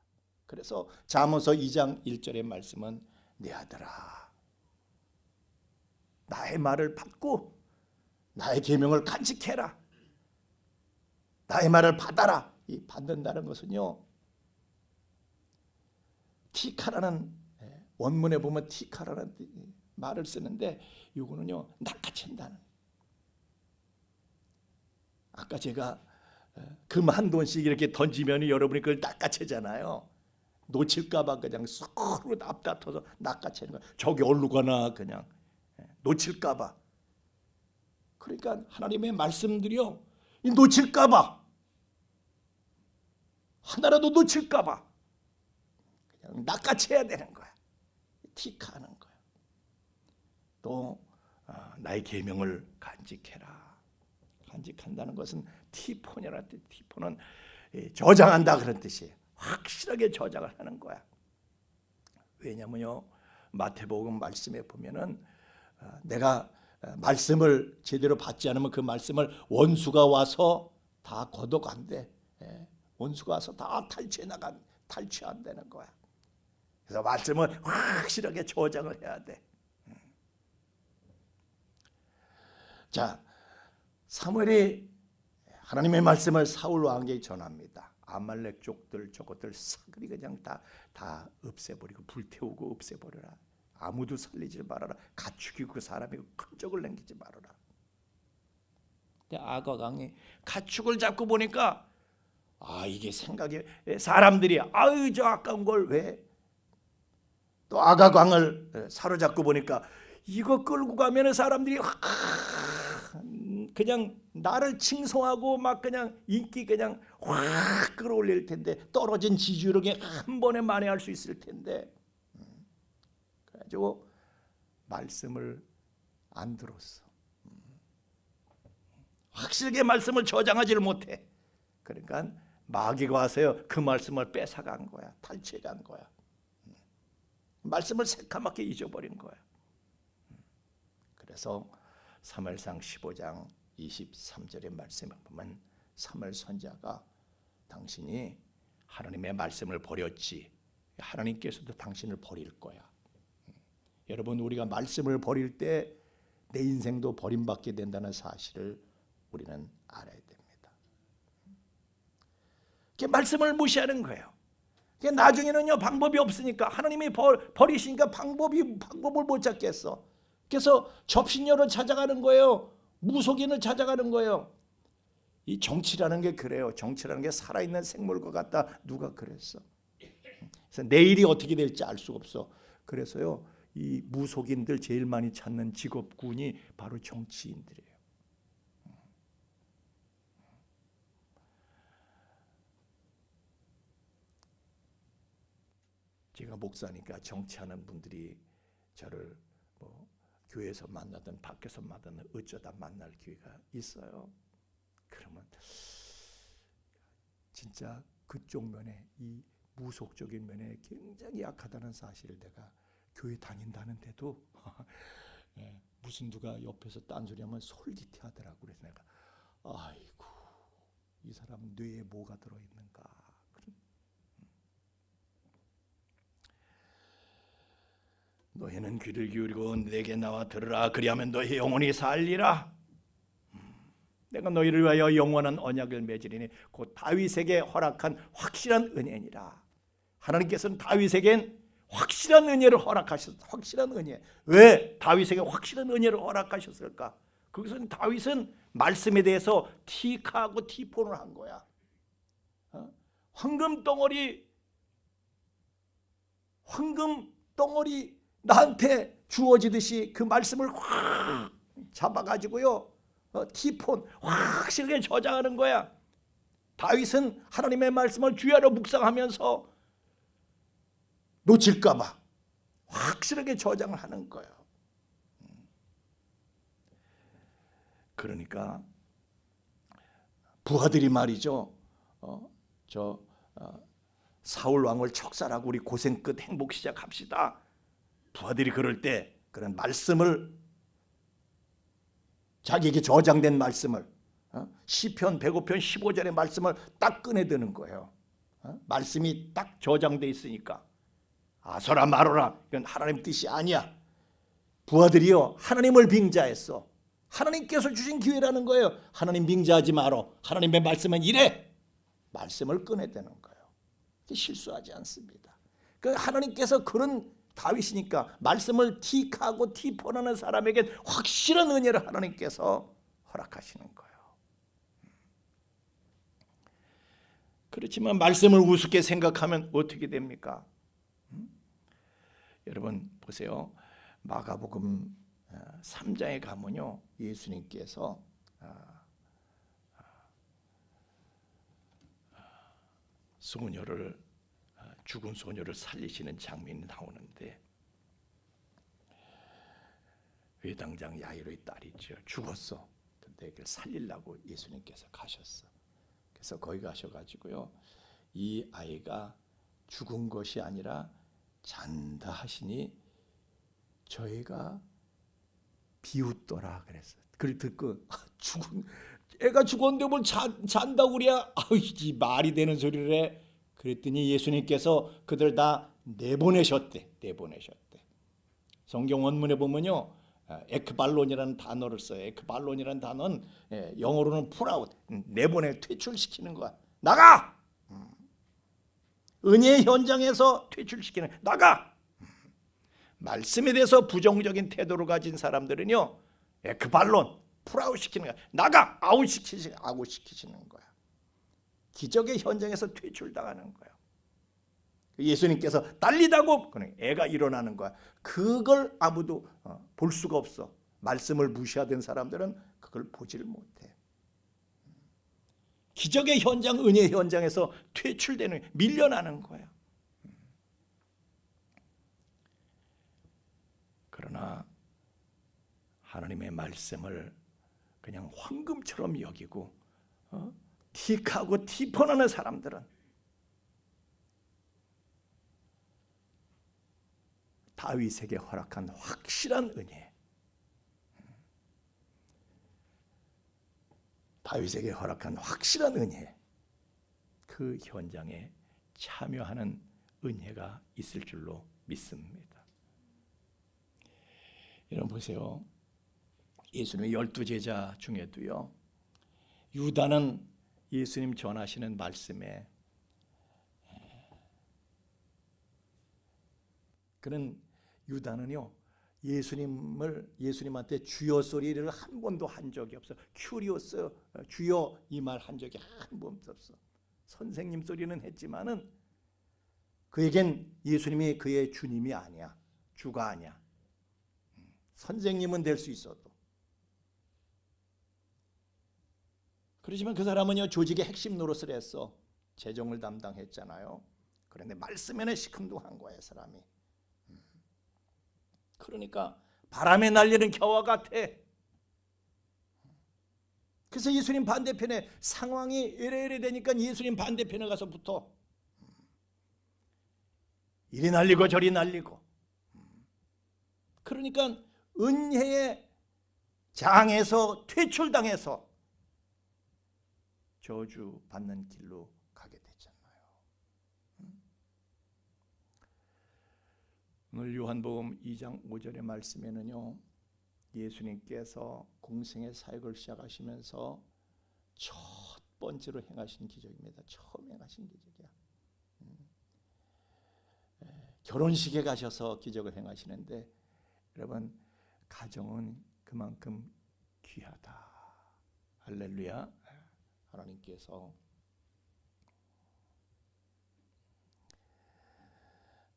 그래서 잠언서 2장 1절의 말씀은 내 아들아 나의 말을 받고 나의 계명을 간직해라. 나의 말을 받아라. 이 받는다는 것은요 티카라는 원문에 보면 티카라는 말을 쓰는데 이거는요 낚아챈다는. 아까 제가 금 한 돈씩 이렇게 던지면 여러분이 그걸 낚아채잖아요. 놓칠까봐 그냥 서로 앞다퉈서 낚아채는 거야. 저기 어디로 가나 그냥 놓칠까봐. 그러니까 하나님의 말씀들이요 놓칠까봐 하나라도 놓칠까봐 그냥 낚아채야 되는 거야. 티카하는 거야. 또 나의 계명을 간직해라. 간직한다는 것은 티폰이라는 뜻. 티폰은 저장한다 그런 뜻이에요. 확실하게 저장을 하는 거야. 왜냐면요 마태복음 말씀에 보면은 내가 말씀을 제대로 받지 않으면 그 말씀을 원수가 와서 다 걷어간대. 원수가 와서 다 탈취한다는 거야. 그래서 말씀을 확실하게 저장을 해야 돼. 자, 사무엘이 하나님의 말씀을 사울 왕에게 전합니다. 아말렉 족들 저것들 사그리 그냥 다 없애버리고 불태우고 없애버려라. 아무도 살리지 말아라. 가축이 그 사람이 흔적을 남기지 말아라. 근데 아각 왕이 가축을 잡고 보니까 이게 생각이 사람들이 저 아까운 걸 왜? 또 아각 왕을 사로잡고 보니까 이거 끌고 가면은 사람들이 그냥 나를 칭송하고 막 그냥 인기 그냥 확 끌어올릴 텐데 떨어진 지지력에 한 번에 만회할 수 있을 텐데 그래가지고 말씀을 안 들었어. 확실하게 말씀을 저장하지를 못해. 그러니까 마귀가 와서요 그 말씀을 뺏어간 거야. 탈취해간 거야. 말씀을 새카맣게 잊어버린 거야. 그래서 사무엘상 15장 23절의 말씀에 보면 사무엘 선지자가 당신이 하나님의 말씀을 버렸지 하나님께서도 당신을 버릴 거야. 여러분 우리가 말씀을 버릴 때 내 인생도 버림받게 된다는 사실을 우리는 알아야 됩니다. 말씀을 무시하는 거예요. 나중에는요 방법이 없으니까 하나님이 버리시니까 방법을 못 찾겠어. 그래서 접신녀를 찾아가는 거예요. 무속인을 찾아가는 거예요. 이 정치라는 게 그래요. 정치라는 게 살아있는 생물과 같다. 누가 그랬어? 그래서 내일이 어떻게 될지 알 수 없어. 그래서요 이 무속인들 제일 많이 찾는 직업군이 바로 정치인들이에요. 제가 목사니까 정치하는 분들이 저를 교회에서 만나든 밖에서 만나든 어쩌다 만날 기회가 있어요. 그러면 진짜 그쪽 면에 이 무속적인 면에 굉장히 약하다는 사실을 내가 교회 다닌다는데도 무슨 누가 옆에서 딴소리하면 솔깃해하더라고. 그래서 내가 아이고 이 사람 뇌에 뭐가 들어있는가. 너희는 귀를 기울이고 내게 나와 들으라. 그리하면 너희 영혼이 살리라. 내가 너희를 위하여 영원한 언약을 맺으리니 곧 다윗에게 허락한 확실한 은혜니라. 하나님께서는 다윗에겐 확실한 은혜를 허락하셨다. 확실한 은혜. 왜 다윗에게 확실한 은혜를 허락하셨을까? 그것은 다윗은 말씀에 대해서 티카하고 티폰을 한 거야. 황금 덩어리 나한테 주어지듯이 그 말씀을 확 잡아가지고요 티폰 확실하게 저장하는 거야. 다윗은 하나님의 말씀을 주야로 묵상하면서 놓칠까 봐 확실하게 저장을 하는 거예요. 그러니까 부하들이 말이죠. 사울 왕을 척살하고 우리 고생 끝 행복 시작합시다. 부하들이 그럴 때 그런 말씀을 자기에게 저장된 말씀을 시편 105편 15절의 말씀을 딱 꺼내드는 거예요. 말씀이 딱 저장돼 있으니까 아서라 마로라 이건 하나님 뜻이 아니야. 부하들이요 하나님을 빙자했어. 하나님께서 주신 기회라는 거예요. 하나님 빙자하지 마로. 하나님의 말씀은 이래. 말씀을 꺼내대는 거예요. 실수하지 않습니다. 그 하나님께서 그런 다윗이니까 말씀을 틱하고 티폰하는 사람에게 확실한 은혜를 하나님께서 허락하시는 거예요. 그렇지만 말씀을 우습게 생각하면 어떻게 됩니까? 여러분 보세요. 마가복음 3장에 가면요 예수님께서 소녀를 죽은 소녀를 살리시는 장면이 나오는데 회당장 야이로의 딸이죠. 죽었어. 근데 그걸 살리려고 예수님께서 가셨어. 그래서 거기 가셔가지고요 이 아이가 죽은 것이 아니라 잔다 하시니 저희가 비웃더라 그랬어요. 그걸 듣고 애가 죽었는데 뭘 잔다고 그래야 이 말이 되는 소리를 해. 그랬더니 예수님께서 그들 다 내보내셨대. 성경 원문에 보면요 에크발론이라는 단어를 써요. 에크발론이라는 단어는 영어로는 풀아웃, 내보내 퇴출시키는 거야. 나가! 은혜의 현장에서 퇴출시키는, 나가! 말씀에 대해서 부정적인 태도를 가진 사람들은요, 에크발론, 풀아웃 시키는 거야. 나가! 아웃시키시는 거야. 기적의 현장에서 퇴출당하는 거야. 예수님께서 딸리다고 애가 일어나는 거야. 그걸 아무도 볼 수가 없어. 말씀을 무시하던 사람들은 그걸 보지를 못해. 기적의 현장, 은혜의 현장에서 퇴출되는, 밀려나는 거야. 그러나 하나님의 말씀을 그냥 황금처럼 여기고 틱하고 티폰하는 사람들은 다윗에게 허락한 확실한 은혜, 다윗에게 허락한 확실한 은혜, 그 현장에 참여하는 은혜가 있을 줄로 믿습니다. 여러분 보세요. 예수님의 12제자 중에도요, 유다는 예수님 전하시는 말씀에 그는 유다는요, 예수님한테 주여 소리를 한 번도 한 적이 없어. 큐리오스, 주여 이 말 한 적이 한 번도 없어. 선생님 소리는 했지만은 그에겐 예수님이 그의 주님이 아니야. 주가 아니야. 선생님은 될 수 있어도. 그렇지만 그 사람은요, 조직의 핵심 노릇을 했어. 재정을 담당했잖아요. 그런데 말씀에는 시큰둥한 거예요, 사람이. 그러니까 바람에 날리는 겨와 같아. 그래서 예수님 반대편에 상황이 이래 되니까 예수님 반대편에 가서 붙어. 이리 날리고 저리 날리고. 그러니까 은혜의 장에서 퇴출당해서 저주받는 길로 가게 됐잖아요. 오늘 요한복음 2장 5절의 말씀에는요, 예수님께서 공생의 사역을 시작하시면서 첫 번째로 행하신 기적입니다. 처음 행하신 기적이야. 결혼식에 가셔서 기적을 행하시는데, 여러분, 가정은 그만큼 귀하다. 할렐루야. 하나님께서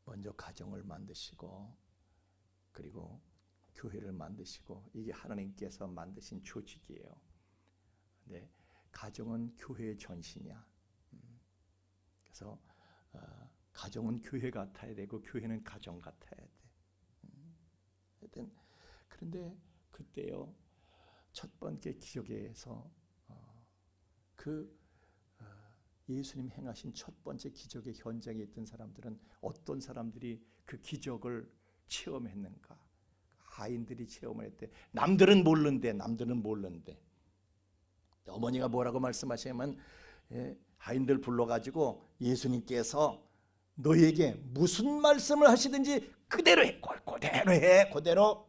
먼저 가정을 만드시고, 그리고 교회를 만드시고, 이게 하나님께서 만드신 조직이에요. 근데 가정은 교회의 전신이야. 그래서 가정은 교회 같아야 되고, 교회는 가정 같아야 돼. 하여튼 그런데 그때요, 첫 번째 기적에서 예수님 행하신 첫 번째 기적의 현장에 있던 사람들은 어떤 사람들이 그 기적을 체험했는가? 하인들이 체험을 했대. 남들은 모르는데 어머니가 뭐라고 말씀하시냐면, 하인들 불러가지고 예수님께서 너희에게 무슨 말씀을 하시든지 그대로 해. 그대로.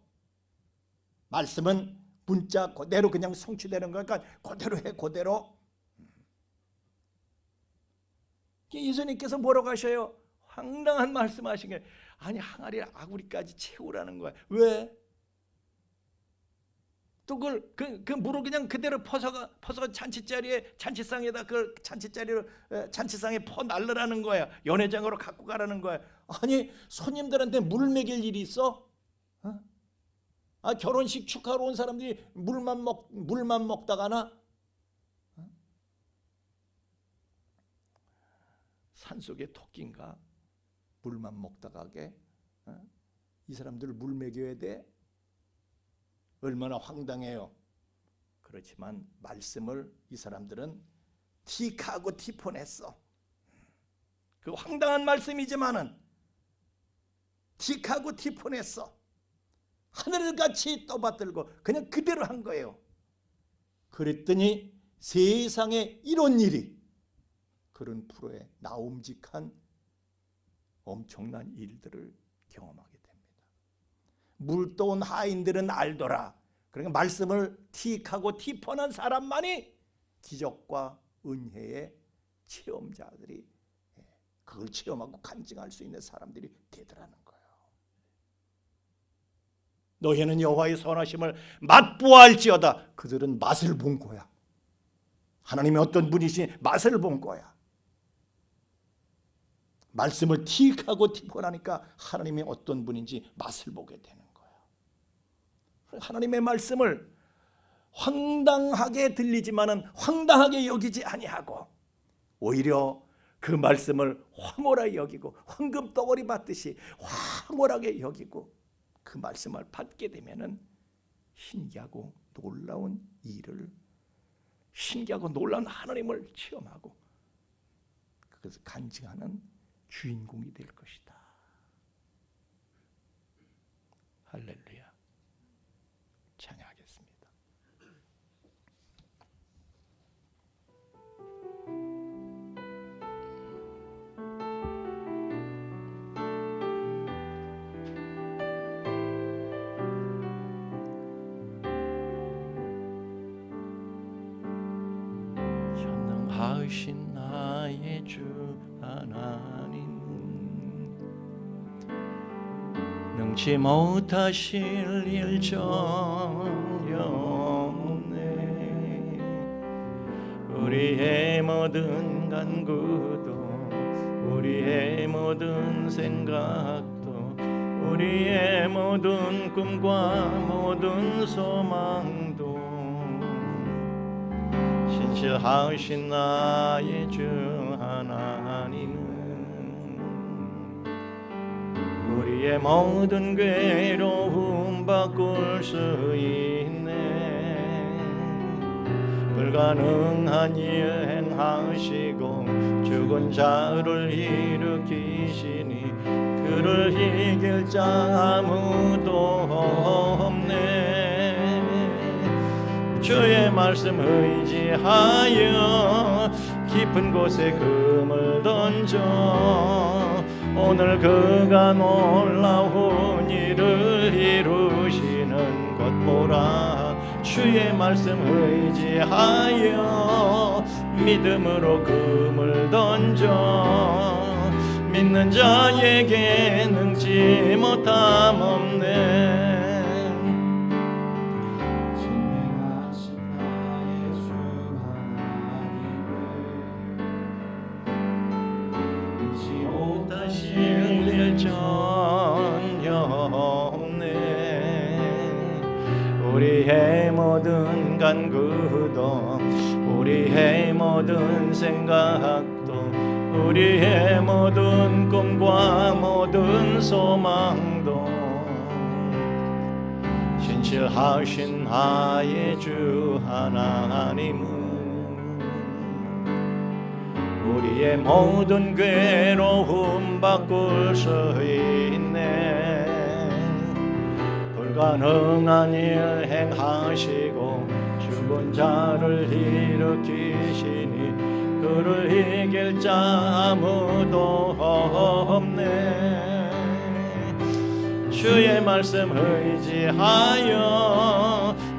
말씀은 문자 그대로 그냥 성취되는 거니까 그대로 해. 그대로. 예수님께서 뭐라고 하셔요? 황당한 말씀하신 게, 아니 항아리 아구리까지 채우라는 거야. 왜? 또 그 물을 그냥 그대로 퍼서 잔치상에다 그 잔치상에 퍼 날르라는 거야. 연회장으로 갖고 가라는 거야. 아니 손님들한테 물 먹일 일이 있어? 결혼식 축하하러 온 사람들이 물만 먹다가나? 산속의 토끼인가? 물만 먹다가게? 이 사람들을 물 먹여야 돼? 얼마나 황당해요. 그렇지만 말씀을 이 사람들은 틱하고 티폰했어. 그 황당한 말씀이지만은 틱하고 티폰했어. 하늘같이 떠받들고 그냥 그대로 한 거예요. 그랬더니 세상에 이런 일이, 그런 프로에 나움직한 엄청난 일들을 경험하게 됩니다. 물떠온 하인들은 알더라. 그러니까 말씀을 틱하고 티펀한 사람만이 기적과 은혜의 체험자들이, 그걸 체험하고 간증할 수 있는 사람들이 되더라는 거예요. 너희는 여호와의 선하심을 맛보아할지어다. 그들은 맛을 본 거야. 하나님이 어떤 분이신지 맛을 본 거야. 말씀을 틱하고 티펀하니까 하나님이 어떤 분인지 맛을 보게 되는 거야. 하나님의 말씀을 황당하게 들리지만은 황당하게 여기지 아니하고 오히려 그 말씀을 황홀하게 여기고 황금 덩어리 받듯이 황홀하게 여기고 그 말씀을 받게 되면은 신기하고 놀라운 일을, 신기하고 놀라운 하나님을 체험하고 그것을 간증하는 주인공이 될 것이다. 할렐루야. 찬양하겠습니다. 전능하신 나의 주 하나님은 능치 못하실 일 전혀 없네. 우리의 모든 간구도 우리의 모든 생각도 우리의 모든 꿈과 모든 소망도 신실하신 나의 주 하나님은 우리의 모든 괴로움 바꿀 수 있네. 불가능한 일 행하시고 죽은 자를 일으키시니 그를 이길 자 아무도 없네. 주의 말씀 의지하여 깊은 곳에 금을 던져 오늘 그가 놀라운 일을 이루시는 것 보라. 주의 말씀 의지하여 믿음으로 금을 던져 믿는 자에게 능치 못함 없네. 우리의 모든 간구도 우리의 모든 생각도 우리의 모든 꿈과 모든 소망도 신실하신 나의 주 하나님은 우리의 모든 괴로움 바꿀 수 있네. 불가능한 일 행하시고 죽은 자를 일으키시니 그를 이길 자 아무도 없네. 주의 말씀 의지하여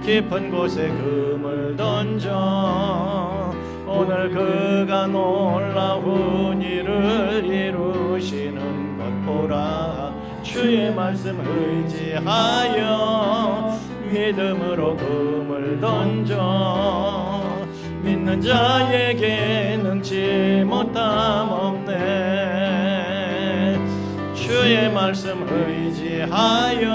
깊은 곳에 금을 던져 오늘 그가 놀라운 일을 이루시는 것 보라. 주의 말씀 의지하여 믿음으로 금을 던져 믿는 자에게 능치 못함 없네. 주의 말씀 의지하여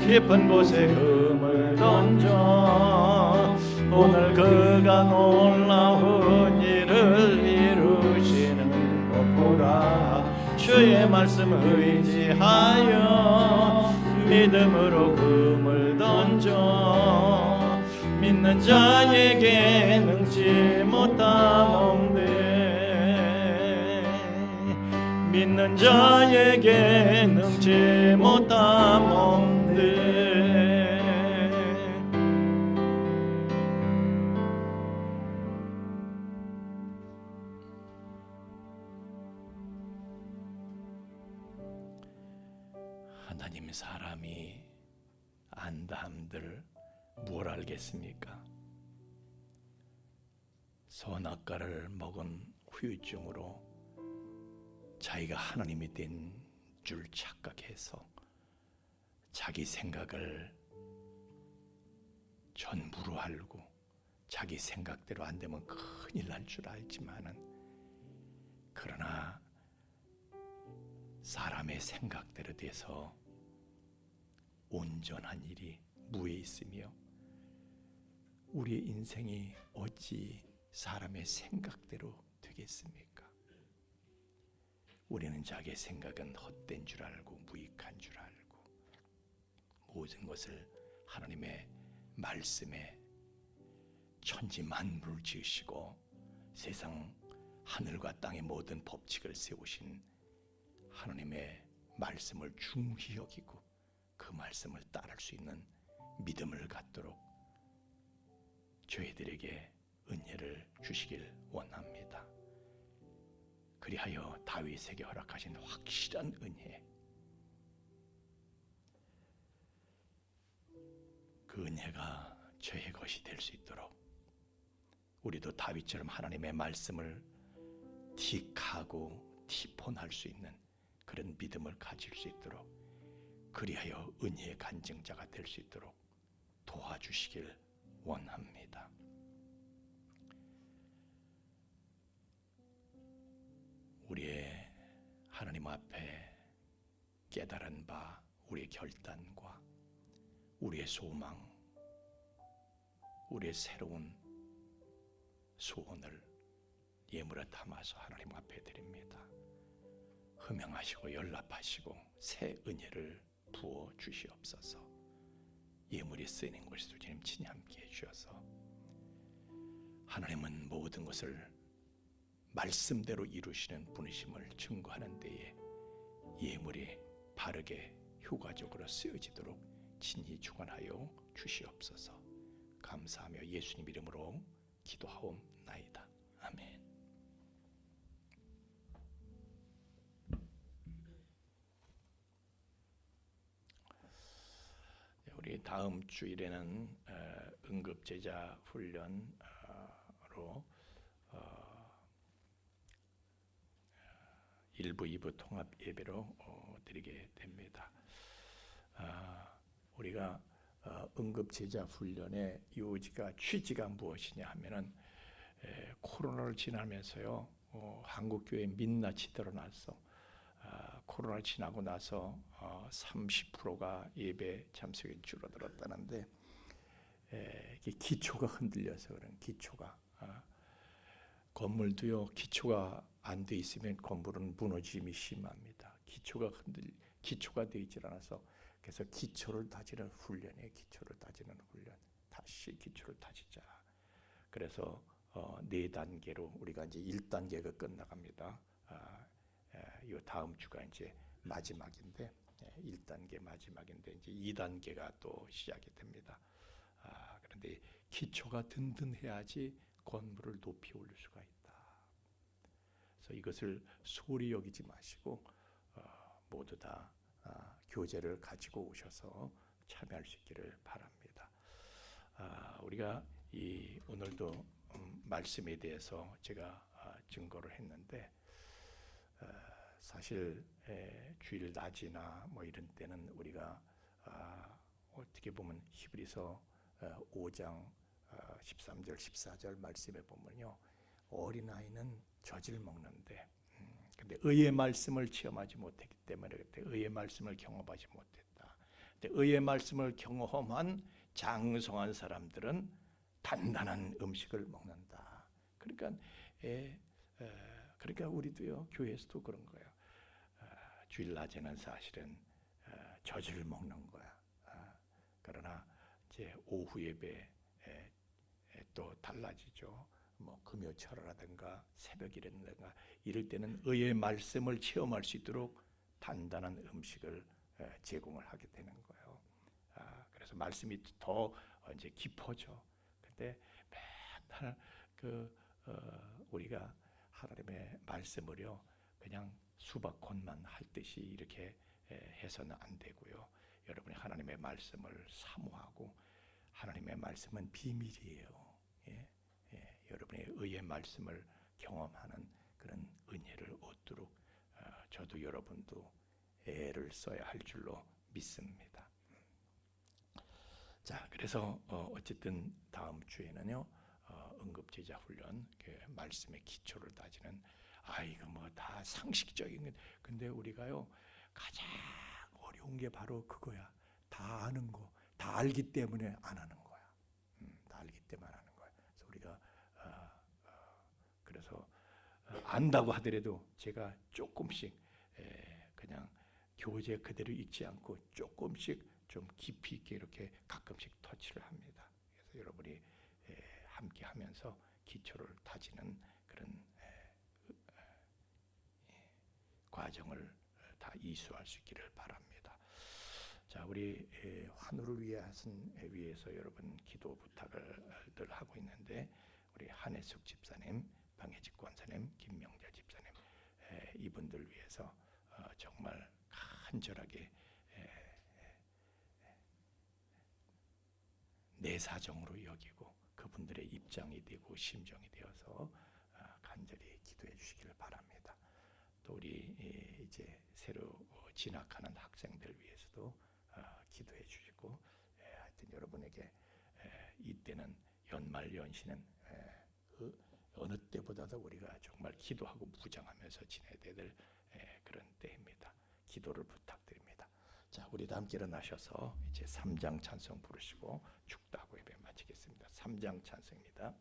깊은 곳에 금을 던져 오늘 그가 놀라운 일을 이루시는 것 보라. 주의 말씀 의지하여 믿음으로 금을 던져 믿는 자에게 능치 못함 없네. 믿는 자에게 능치 못함 없네. 하나님 사람이 안다 함들 뭘 알겠습니까? 선악과를 먹은 후유증으로 자기가 하나님이 된 줄 착각해서 자기 생각을 전부로 알고 자기 생각대로 안 되면 큰일 날 줄 알지만은, 그러나 사람의 생각대로 돼서 온전한 일이 무에 있으며 우리의 인생이 어찌 사람의 생각대로 되겠습니까? 우리는 자기의 생각은 헛된 줄 알고 무익한 줄 알고 모든 것을 하나님의 말씀에 천지 만물을 지으시고 세상 하늘과 땅의 모든 법칙을 세우신 하나님의 말씀을 중히 여기고 그 말씀을 따를 수 있는 믿음을 갖도록 저희들에게 은혜를 주시길 원합니다. 그리하여 다윗에게 허락하신 확실한 은혜, 그 은혜가 저의 것이 될 수 있도록 우리도 다윗처럼 하나님의 말씀을 틱하고 티폰할 수 있는 그런 믿음을 가질 수 있도록, 그리하여 은혜의 간증자가 될 수 있도록 도와주시길 원합니다. 우리의 하나님 앞에 깨달은 바 우리의 결단과 우리의 소망, 우리의 새로운 소원을 예물에 담아서 하나님 앞에 드립니다. 흠양하시고 연락하시고 새 은혜를 부어 주시옵소서. 예물이 쓰이는 것을 주님 친히 함께 해주셔서 하나님은 모든 것을 말씀대로 이루시는 분이심을 증거하는 데에 예물이 바르게 효과적으로 쓰여지도록 친히 주관하여 주시옵소서. 감사하며 예수님 이름으로 기도하옵나이다. 아멘. 우리 다음 주일에는 응급제자 훈련으로 1부, 2부 통합 예배로 드리게 됩니다. 우리가 응급제자 훈련의 요지가 취지가 무엇이냐 하면은 코로나를 지나면서요, 한국교회 민낯이 드러나서 코로나를 지나고 나서 30%가 예배 참석이 줄어들었다는데, 기초가 흔들려서 그런 기초가 건물도요, 기초가 안 돼 있으면 건물은 무너짐이 심합니다. 기초가 되질 않아서, 그래서 기초를 다지는 훈련에 기초를 다지는 훈련, 다시 기초를 다지자. 그래서 4단계로 우리가 이제 1단계가 끝나갑니다. 이 다음 주가 이제 마지막인데 1단계 마지막인데 이제 2단계가 또 시작이 됩니다. 그런데 기초가 든든해야지 건물을 높이 올릴 수가 있다. 그래서 이것을 소홀히 여기지 마시고 모두 다 교재를 가지고 오셔서 참여할 수 있기를 바랍니다. 우리가 오늘도 말씀에 대해서 제가 증거를 했는데, 사실 주일 낮이나 뭐 이런 때는 우리가 어떻게 보면 히브리서 5장 13절 14절 말씀에 보면요, 어린아이는 젖을 먹는데 근데 의의 말씀을 체험하지 못했기 때문에 그때 의의 말씀을 경험하지 못했다. 근데 의의 말씀을 경험한 장성한 사람들은 단단한 음식을 먹는다. 그러니까 우리도요, 교회에서도 그런 거예요. 주일 낮에는 사실은 젖을 먹는 거야. 그러나 이제 오후 예배 또 달라지죠. 뭐 금요철이라든가 새벽이라든가 이럴 때는 의의 말씀을 체험할 수 있도록 단단한 음식을 제공을 하게 되는 거예요. 그래서 말씀이 더 이제 깊어져. 근데 맨날 우리가 하나님의 말씀을요, 그냥 수박 콘만 할 듯이 이렇게 해서는 안 되고요. 여러분이 하나님의 말씀을 사모하고 하나님의 말씀은 비밀이에요. 여러분의 의의 말씀을 경험하는 그런 은혜를 얻도록 저도 여러분도 애를 써야 할 줄로 믿습니다. 자, 그래서 어쨌든 다음 주에는요 응급제자 훈련, 그 말씀의 기초를 다지는 이거 뭐 다 상식적인 근데 우리가요 가장 어려운 게 바로 그거야. 다 아는 거, 다 알기 때문에 안 하는 거야. 다 알기 때문에 안 하는 거야. 그래서 우리가 그래서 안다고 하더라도 제가 조금씩 그냥 교재 그대로 읽지 않고 조금씩 좀 깊이 있게 이렇게 가끔씩 터치를 합니다. 그래서 여러분이 함께 하면서 기초를 다지는 그런 과정을 다 이수할 수 있기를 바랍니다. 자, 우리 환우를 위해서 여러분 기도 부탁을 늘 하고 있는데 우리 한혜숙 집사님, 방혜직 권사님, 김명자 집사님 이분들 위해서 정말 간절하게 내 사정으로 여기고 그분들의 입장이 되고 심정이 되어서 간절히 기도해 주시기를 바랍니다. 또 우리 이제 새로 진학하는 학생들 위해서도 기도해 주시고 하여튼 여러분에게 이때는 연말 연시는 어느 때보다도 우리가 정말 기도하고 무장하면서 지내야 될 그런 때입니다. 기도를 부탁드립니다. 자, 우리 다 함께 일어나셔서 이제 3장 찬송 부르시고 축도하고 예배 마치겠습니다. 3장 찬송입니다.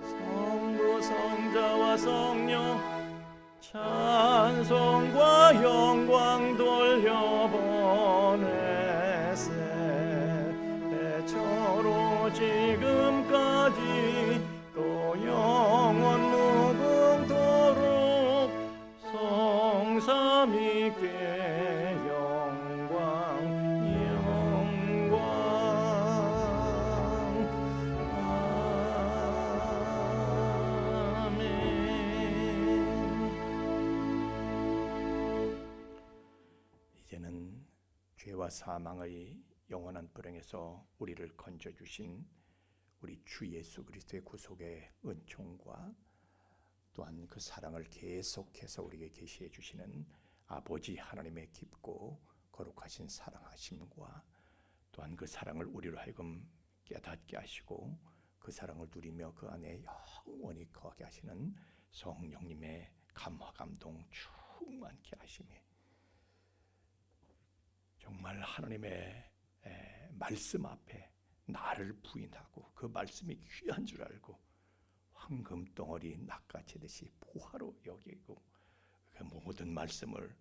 성부 성자와 성령 찬송과 영광 돌려보내세 대처로 지금까지 또 영원 무궁토록 성삼위께 영광 이제는 죄와 사망의 영원한 불행에서 우리를 건져주신 우리 주 예수 그리스도의 구속의 은총과 또한 그 사랑을 계속해서 우리에게 계시해 주시는 아버지 하나님의 깊고 거룩하신 사랑하심과 또한 그 사랑을 우리로 하여금 깨닫게 하시고 그 사랑을 누리며 그 안에 영원히 거하게 하시는 성령님의 감화 감동 충만케 하심이 정말 하나님의 말씀 앞에 나를 부인하고 그 말씀이 귀한 줄 알고 황금덩어리 낚아채듯이 보화로 여기고 그 모든 말씀을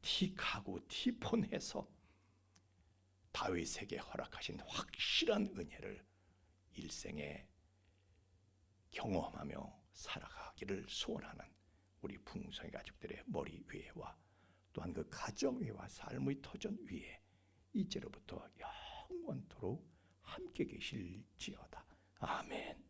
틱하고 티폰해서 다윗에게 허락하신 확실한 은혜를 일생에 경험하며 살아가기를 소원하는 우리 풍성의 가족들의 머리 위에와 또한 그 가정 위와 삶의 터전 위에 이제로부터 영원토록 함께 계실지어다. 아멘.